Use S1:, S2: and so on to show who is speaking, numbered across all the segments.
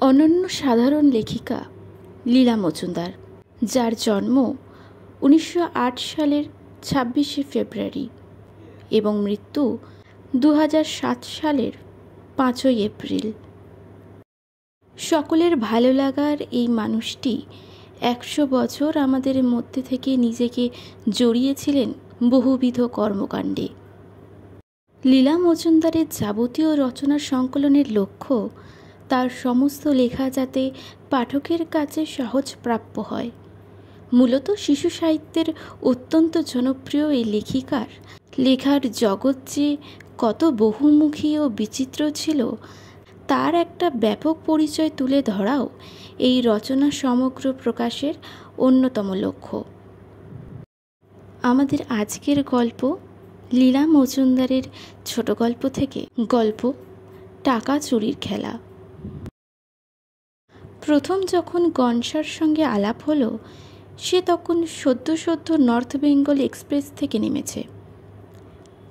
S1: অনন্য সাধারণ লেখিকা লীলা মজুমদার, যার জন্ম 1908 সালের 26শে ফেব্রুয়ারি এবং মৃত্যু 2007 সালের 5ই এপ্রিল। সকলের ভালো লাগার এই মানুষটি 100 বছর আমাদের মধ্যে থেকে নিজেকে জড়িয়েছিলেন বহুবিধ কর্মকাণ্ডে। লীলা মজুমদারের যাবতীয় রচনা সংকলনের লক্ষ্য তার সমস্ত লেখা যাতে পাঠকের কাছে সহজ প্রাপ্য হয়। মূলত শিশু সাহিত্যের অত্যন্ত জনপ্রিয় এই লেখিকার লেখার জগৎ যে কত বহুমুখী ও বিচিত্র ছিল তার একটা ব্যাপক পরিচয় তুলে ধরাও এই রচনা সমগ্র প্রকাশের অন্যতম লক্ষ্য। আমাদের আজকের গল্প লীলা মজুমদারের ছোট গল্প থেকে গল্প টাকা চুরির খেলা। প্রথম যখন গনসার সঙ্গে আলাপ হলো, সে তখন সদ্য নর্থ বেঙ্গল এক্সপ্রেস থেকে নেমেছে।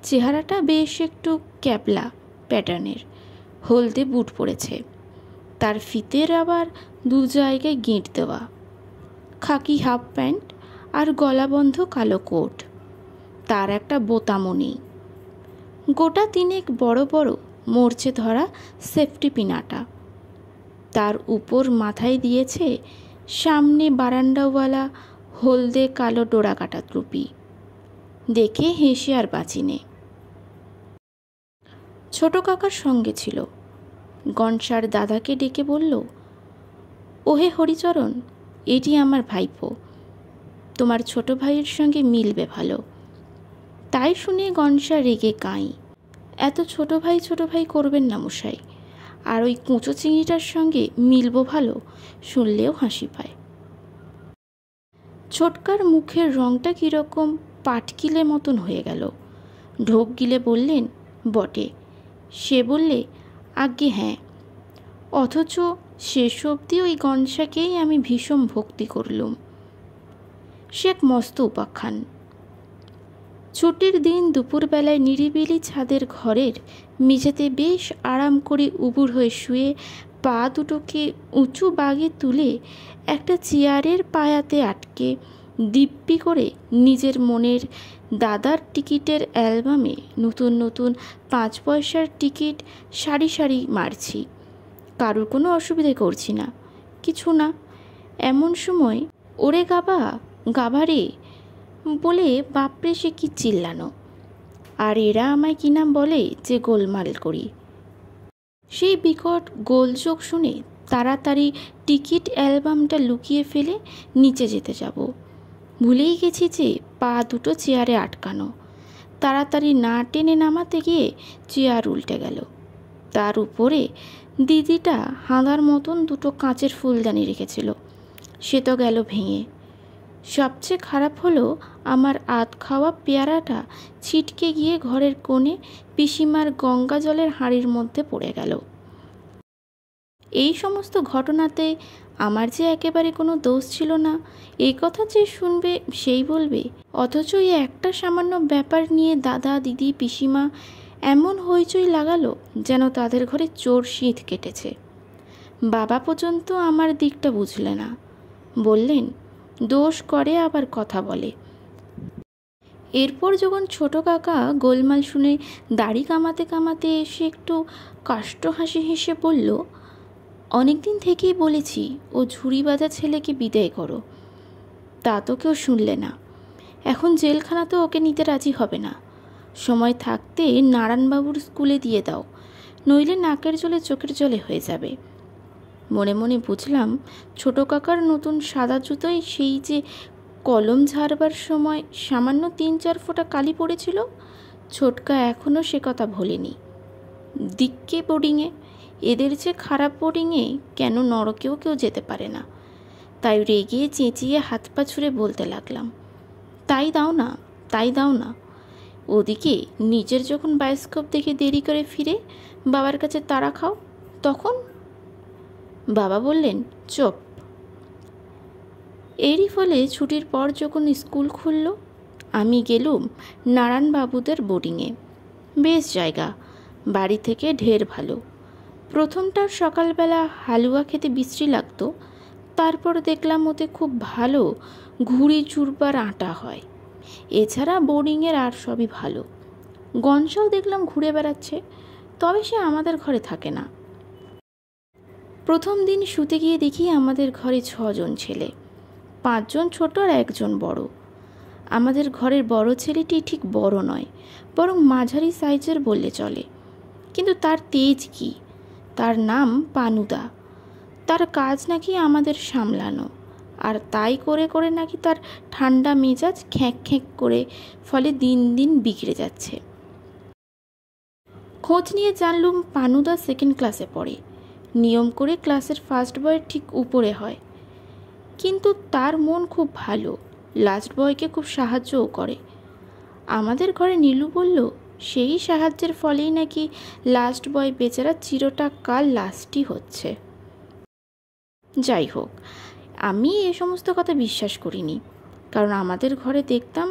S1: চেহারাটা বেশ একটু ক্যাবলা প্যাটার্নের, হলদে বুট পরেছে, তার ফিতের আবার 2 জায়গায় গিঁট দেওয়া, খাকি হাফ প্যান্ট আর গলাবন্ধ কালো কোট, তার একটা বোতামও নেই। গোটা 3 বড় বড় মরচে ধরা সেফটি পিনাটা, তার উপর মাথায় দিয়েছে সামনে বারান্দাওয়ালা হলদে কালো ডোরা কাটা টুপি। দেখে হেসে আর বাঁচিনে। ছোট কাকার সঙ্গে ছিল। গনসার দাদাকে ডেকে বলল, ওহে হরিচরণ, এটি আমার ভাইপো, তোমার ছোট ভাইয়ের সঙ্গে মিলবে ভালো। তাই শুনে গনসা রেগে কাঁই, এত ছোট ভাই করবেন না মশাই, আর ওই কুঁচো চিংড়িটার সঙ্গে মিলবো ভালো শুনলেও হাসি পায়। ছোটকার মুখের রংটা কীরকম পাটকিলে মতন হয়ে গেল। ঢোক গিলে বললেন, বটে। সে বললে, আজ্ঞে হ্যাঁ। অথচ শেষ অবধি ওই গনসাকেই আমি ভীষণ ভক্তি করলুম। সে এক মস্ত উপাখ্যান। ছুটির দিন দুপুরবেলায় নিরিবিলি ছাদের ঘরের মেঝেতে বেশ আরাম করে উবুর হয়ে শুয়ে পা দুটোকে উঁচু বাগে তুলে একটা চেয়ারের পায়াতে আটকে দিব্যি করে নিজের মনের দাদার টিকিটের অ্যালবামে নতুন 5 পয়সার টিকিট সারি সারি মারছি। কারোর কোনো অসুবিধে করছি না, কিছু না। এমন সময় ওরে গাবারে বলে বাপরে সে কি চিল্লানো, আর এরা আমায় কি নাম বলে যে গোলমাল করি। সেই বিকট গোলযোগ শুনে তাড়াতাড়ি টিকিট অ্যালবামটা লুকিয়ে ফেলে নিচে যেতে যাব। ভুলেই গেছি যে পা দুটো চেয়ারে আটকানো। তাড়াতাড়ি না টেনে নামাতে গিয়ে চেয়ার উল্টে গেল। তার উপরে দিদিটা হাঁদার মতন 2 কাঁচের ফুলদানি রেখেছিল, সে তো গেল ভেঙে। সবচেয়ে খারাপ হলো আমার আধ খাওয়া পেয়ারাটা ছিটকে গিয়ে ঘরের কোণে পিসিমার গঙ্গা জলের হাঁড়ির মধ্যে পড়ে গেল। এই সমস্ত ঘটনাতে আমার যে একেবারে কোনো দোষ ছিল না, এই কথা যে শুনবে সেই বলবে। অথচ এই একটা সামান্য ব্যাপার নিয়ে দাদা দিদি পিসিমা এমন হইচই লাগালো যেন তাদের ঘরে চোর শীত কেটেছে। বাবা পর্যন্ত আমার দিকটা বুঝলে না, বললেন দোষ করে আবার কথা বলে। এরপর যখন ছোট কাকা গোলমাল শুনে দাড়ি কামাতে এসে একটু কষ্ট হাসি হেসে বলল, অনেকদিন থেকেই বলেছি ও ঝুড়ি বাঁধা ছেলেকে বিদায় করো, তা তো কেউ শুনলে না। এখন জেলখানাতেও ওকে নিতে রাজি হবে না। সময় থাকতে নারায়ণবাবুর স্কুলে দিয়ে দাও, নইলে নাকের জলে চোখের জলে হয়ে যাবে। মনে মনে বুঝলাম ছোট কাকার নতুন সাদা জুতোয় সেই যে কলম ঝাড়বার সময় সামান্য 3-4 ফোঁটা কালি পড়েছিল, ছোটকা এখনও সে কথা ভোলেনি। দিক্কে বোর্ডিংয়ে, এদের যে খারাপ বোর্ডিংয়ে কেন নরকেও কেউ যেতে পারে না। তাই রেগে চেঁচিয়ে হাত পা ছুঁড়ে বলতে লাগলাম, তাই দাও না। ওদিকে নিজের যখন বায়োস্কোপ দেখে দেরি করে ফিরে বাবার কাছে তাড়া খাও, তখন বাবা বললেন, চুপ। এরই ফলে ছুটির পর যখন স্কুল খুলল, আমি গেলুম নারায়ণবাবুদের বোর্ডিংয়ে। বেশ জায়গা, বাড়ি থেকে ঢের ভালো। প্রথমটার সকালবেলা হালুয়া খেতে বিশ্রী লাগতো, তারপর দেখলাম ওতে খুব ভালো ঘুড়ি চুরবার আটা হয়। এছাড়া বোর্ডিংয়ের আর সবই ভালো। গনসাও দেখলাম ঘুরে বেড়াচ্ছে, তবে সে আমাদের ঘরে থাকে না। প্রথম দিন শুতে গিয়ে দেখি আমাদের ঘরে 6 জন ছেলে, 5 জন ছোট আর 1 জন বড়। আমাদের ঘরের বড় ছেলেটি ঠিক বড় নয়, বরং মাঝারি সাইজের বললে চলে, কিন্তু তার তেজ কি! তার নাম পানুদা। তার কাজ নাকি আমাদের সামলানো, আর তাই করে করে নাকি তার ঠান্ডা মেজাজ খ্যাঁক খ্যাঁক করে, ফলে দিন দিন বিগড়ে যাচ্ছে। খোঁজ নিয়ে জানলুম পানুদা 2nd ক্লাসে পড়ে। নিয়ম করে ক্লাসের ফার্স্ট বয়ের ঠিক উপরে হয়, কিন্তু তার মন খুব ভালো, লাস্ট বয়কে খুব সাহায্যও করে। আমাদের ঘরে নীলু বলল সেই সাহায্যের ফলেই নাকি লাস্ট বয় বেচারা চিরটা কাল লাস্টই হচ্ছে। যাই হোক, আমি এ সমস্ত কথা বিশ্বাস করিনি, কারণ আমাদের ঘরে দেখতাম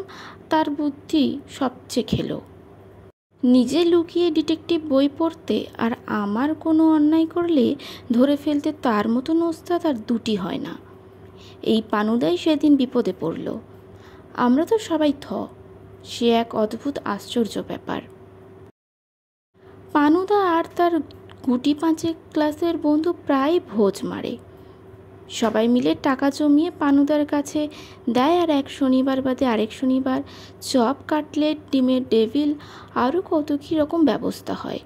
S1: তার বুদ্ধি সবচেয়ে খেলো। নিজে লুকিয়ে ডিটেকটিভ বই পড়তে আর আমার কোনো অন্যায় করলে ধরে ফেলতে তার মতন ওস্তাদ আর দুটি হয় না। এই পানুদাই সেদিন বিপদে পড়ল। আমরা তো সবাই সে এক অদ্ভুত আশ্চর্য ব্যাপার। পানুদা আর তার গুটি 5 ক্লাসের বন্ধু প্রায় ভোজ মারে। সবাই মিলে টাকা জমিয়ে পানুদার কাছে দেয়, আর এক শনিবার বাদে আরেক শনিবার চপ, কাটলেট, ডিমের ডেভিল, আরও কত কী রকম ব্যবস্থা হয়।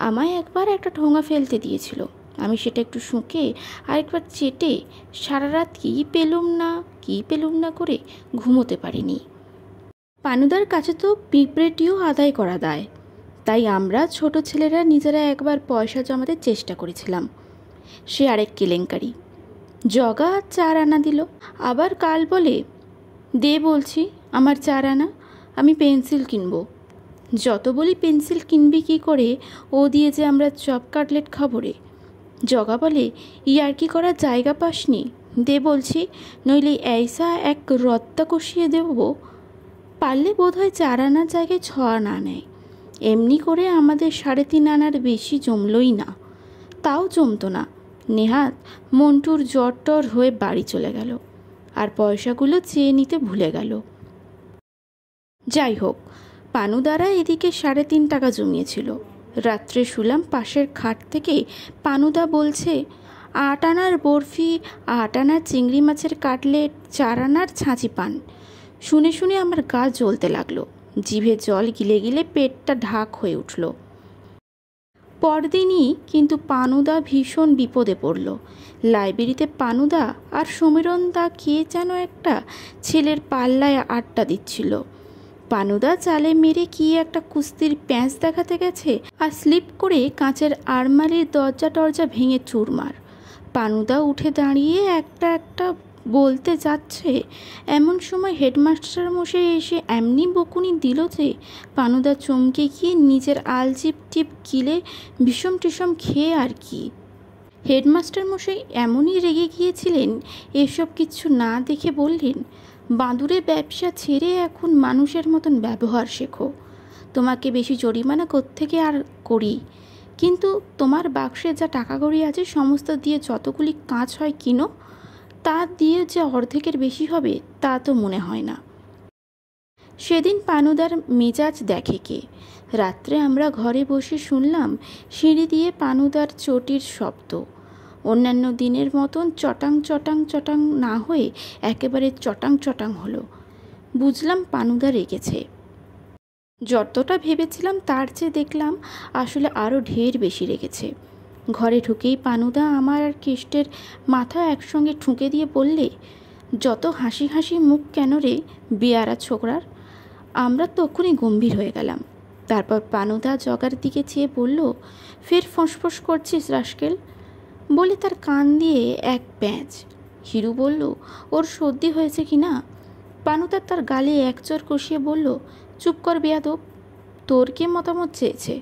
S1: আমায় একবার একটা ঠোঙা ফেলতে দিয়েছিল, আমি সেটা একটু শুঁকে আরেকবার চেটে সারা রাত কী পেলুম না করে ঘুমোতে পারিনি। পানুদার কাছে তো পিঁপড়েটিও আদায় করা দায়, তাই আমরা ছোট ছেলেরা নিজেরা একবার পয়সা জমাতে চেষ্টা করেছিলাম। সে আরেক কেলেঙ্কারি। জগা 4 আনা দিল, আবার কাল বলে দে বলছি আমার 4 আনা, আমি পেন্সিল কিনবো। যত বলি পেন্সিল কিনবি কি করে, ও দিয়ে যে আমরা চপ কাটলেট খাবো রে। জগা বলে ইয়ার্কি করার জায়গা পাসনি, দে বলছি, নইলে এইসা এক রত্তা কষিয়ে দেবো। পারলে বোধ হয় 4 আনার জায়গায় 6 আনা নেয়। এমনি করে আমাদের 3.5 আনার বেশি জমলই না। তাও জমতো না, নেহাত মন্টুর জ্বর টর হয়ে বাড়ি চলে গেল, আর পয়সাগুলো চেয়ে নিতে ভুলে গেল। যাই হোক, পানুদারা এদিকে 3.5 টাকা জমিয়েছিল। রাত্রে শুলাম পাশের খাট থেকে পানুদা বলছে 8 আনার বরফি, 8 আনার চিংড়ি মাছের কাটলেট, 4 আনার ছাঁচি পান। শুনে শুনে আমার গা জ্বলতে লাগলো, জিভে জল গিলে গিলে পেটটা ঢাক হয়ে উঠল। পরদিনই কিন্তু পানুদা ভীষণ বিপদে পড়ল। লাইব্রেরিতে পানুদা আর সমীরণ দা কে যেন একটা ছেলের পাল্লায় আড্ডা দিচ্ছিল। পানুদা চালে মেরে কি একটা কুস্তির প্যাঁচ দেখাতে গেছে, আর স্লিপ করে কাঁচের আলমারির দরজা টরজা ভেঙে চুরমার। পানুদা উঠে দাঁড়িয়ে একটা বলতে যাচ্ছে, এমন সময় হেডমাস্টার মশাই এসে এমনি বকুনি দিল যে পানুদা চমকে গিয়ে নিজের আলজিপ টিপ গিলে বিষম টিসম খেয়ে আর কি। হেডমাস্টার মশাই এমনই রেগে গিয়েছিলেন, এসব কিছু না দেখে বললেন, বাঁদুরে ব্যবসা ছেড়ে এখন মানুষের মতন ব্যবহার শেখো। তোমাকে বেশি জরিমানা কোত্থেকে আর করি, কিন্তু তোমার বাক্সে যা টাকা কড়ি আছে সমস্ত দিয়ে যতগুলি কাঁচ হয় কিনো, তা দিয়ে যে অর্ধেকের বেশি হবে তা তো মনে হয় না। সেদিন পানুদার মেজাজ দেখে কে। রাত্রে আমরা ঘরে বসে শুনলাম সিঁড়ি দিয়ে পানুদার চটির শব্দ। অন্যান্য দিনের মতন চটাং চটাং চটাং না হয়ে একেবারে চটাং চটাং হলো। বুঝলাম পানুদা রেগেছে। যতটা ভেবেছিলাম তার চেয়ে দেখলাম আসলে আরও ঢের বেশি রেগেছে। ঘরে ঢুকেই পানুদা আমার আর কেষ্টের মাথা একসঙ্গে ঠুকে দিয়ে বললে, যত হাসি হাসি মুখ কেন রে বেয়ারা ছোকরার। আমরা তখনই গম্ভীর হয়ে গেলাম। তারপর পানুদা জগার দিকে চেয়ে বলল, ফের ফোঁসফোঁস করছিস রাস্কেল, বলে তার কান দিয়ে এক প্যাঁচ। হিরু বলল, ওর সর্দি হয়েছে কি না। পানুদা তার গালে এক চড় কষিয়ে বলল, চুপ কর বেয়াদব, তোর কে মতামত চেয়েছে।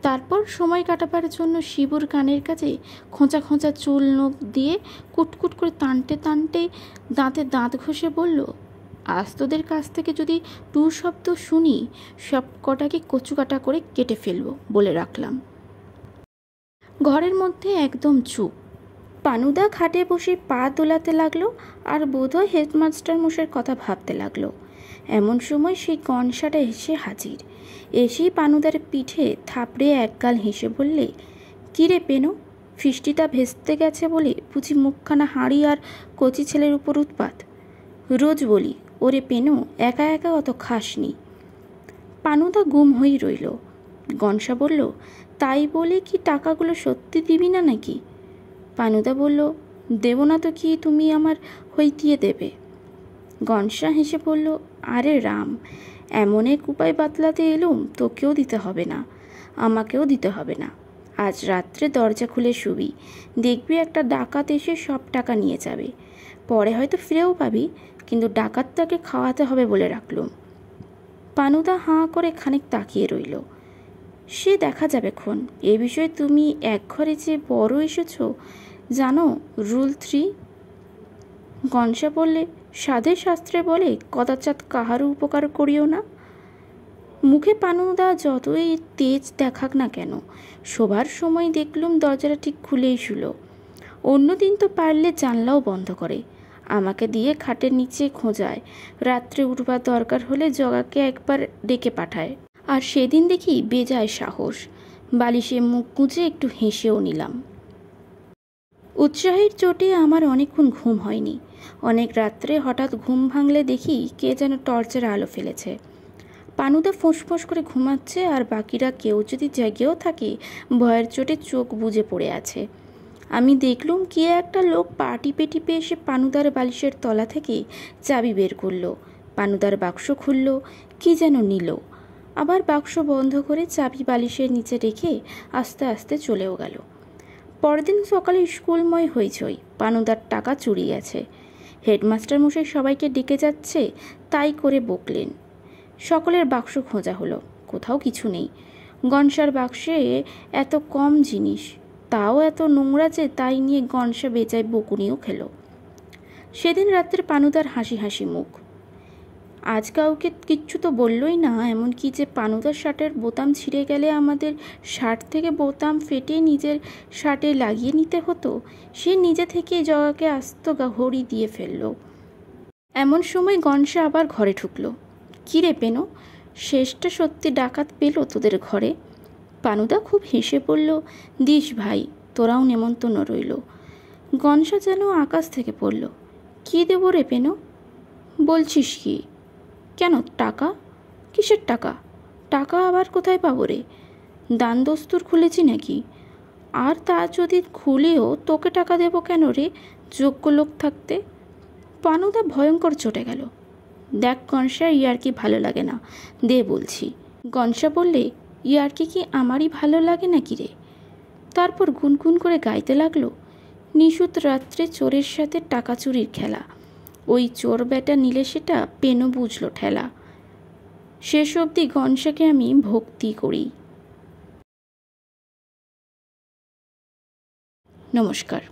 S1: তারপর সময় কাটাবার জন্য শিবুর কানের কাছে খোঁচা খোঁচা চুল নখ দিয়ে কুটকুট করে টানতে টানতে দাঁতে দাঁত ঘষে বলল, আজ তোদের কাছ থেকে যদি 2 শব্দ শুনি, সব কটাকে কচুকাটা করে কেটে ফেলবো বলে রাখলাম। ঘরের মধ্যে একদম চুপ। পানুদা খাটে বসে পা দোলাতে লাগলো আর বোধহয় হেডমাস্টার মশাইয়ের কথা ভাবতে লাগলো। এমন সময় সেই গনসাটা এসে হাজির। এসেই পানুদার পিঠে থাপড়ে একগাল হেসে বললে, কিরে পেনো, ফিষ্টিটা ভেস্তে গেছে বলে বুঝি মুখখানা হাঁড়ি আর কচি ছেলের উপর উৎপাত? রোজ বলি ওরে পেনো, একা একা অত খাসনি। পানুদা গুম হয়েই রইল। গনসা বলল, তাই বলে কি টাকাগুলো সত্যি দিবি না নাকি? পানুদা বলল, দেব না তো কি তুমি আমার হইতিয়ে দেবে? গনসা হেসে বলল, আরে রাম, এমন এক উপায় বাতলাতে এলুম, তোকেও দিতে হবে না, আমাকেও দিতে হবে না। আজ রাত্রে দরজা খুলে শুবি, দেখবি একটা ডাকাত এসে সব টাকা নিয়ে যাবে। পরে হয়তো ফিরেও পাবি, কিন্তু ডাকাতটাকে খাওয়াতে হবে বলে রাখলুম। পানুদা হাঁ করে খানিক তাকিয়ে রইল। সে দেখা যাবে ক্ষণ। এ বিষয়ে তুমি এক ঘরে যে বড় এসেছ, জানো রুল 3? গনসা বললে, সাধে শাস্ত্রে বলে কদাচাৎ কাহারও উপকার করিও না। মুখে পানুদা যতই তেজ দেখাক না কেন, শোবার সময় দেখলুম দরজাটা ঠিক খুলেই শুল। অন্যদিন তো পারলে জানলাও বন্ধ করে, আমাকে দিয়ে খাটের নিচে খোঁজায়, রাত্রে উঠবার দরকার হলে জগাকে একবার ডেকে পাঠায়। আর সেদিন দেখি বেজায় সাহস। বালিশে মুখ গুঁজে একটু হেসেও নিলাম। উৎসাহের চোটে আমার অনেকক্ষণ ঘুম হয়নি। অনেক রাত্রে হঠাৎ ঘুম ভাঙলে দেখি কে যেন টর্চের আলো ফেলেছে। পানুদা ফোঁস করে ঘুমাচ্ছে, আর বাকিরা কেউ যদি জেগেও থাকে ভয়ের চোটে চোখ বুজে পড়ে আছে। আমি দেখলুম কে একটা লোক পা টিপে টিপে এসে পানুদার বালিশের তলা থেকে চাবি বের করলো, পানুদার বাক্স খুলল, কি যেন নিল, আবার বাক্স বন্ধ করে চাবি বালিশের নিচে রেখে আস্তে আস্তে চলেও গেল। পরদিন সকালে স্কুলময় হইচই, পানুদার টাকা চুরি গেছে। হেডমাস্টার মশাই সবাইকে ডেকে যাচ্ছে তাই করে বকলেন। সকলের বাক্স খোঁজা হলো, কোথাও কিছু নেই। গনসার বাক্সে এত কম জিনিস, তাও এত নোংরা যে তাই নিয়ে গনসা বেচায় বকুনিও খেল। সেদিন রাত্রে পানুদার হাসি হাসি মুখ। আজ কাউকে কিচ্ছু তো বললই না, এমনকি যে পানুদার শার্টের বোতাম ছিঁড়ে গেলে আমাদের শার্ট থেকে বোতাম ফেটে নিজের শার্টে লাগিয়ে নিতে হতো, সে নিজে থেকে জগাকে আস্ত ঘড়ি দিয়ে ফেলল। এমন সময় গনসা আবার ঘরে ঢুকলো। কিরে পেনো, শেষটা সত্যি ডাকাত পেল তোদের ঘরে? পানুদা খুব হেসে বলল, দিস ভাই, তোরাও নেমন্তন্ন রইল। গনসা যেন আকাশ থেকে পড়ল। কি দেব রে পেনো? বলছিস কি? কেন, টাকা? কিসের টাকা? টাকা আবার কোথায় পাবো রে? দান দস্তুর খুলেছি নাকি? আর তা যদি খুলেও তোকে টাকা দেব কেন রে, যোগ্য লোক থাকতে? পানুদা ভয়ঙ্কর চটে গেল। দেখ গনসা, ইয়ার্কি ভালো লাগে না, দে বলছি। গনসা বললে, ইয়ার্কি কি আমারই ভালো লাগে নাকি রে? তারপর গুনগুন করে গাইতে লাগলো, নিশুত রাত্রে চোরের সাথে টাকা চুরির খেলা, ওই চোর বেটা নিলে সেটা পেনো বুঝলো ঠেলা। শেষ অবধি গনসাকে আমি ভক্তি করি। নমস্কার।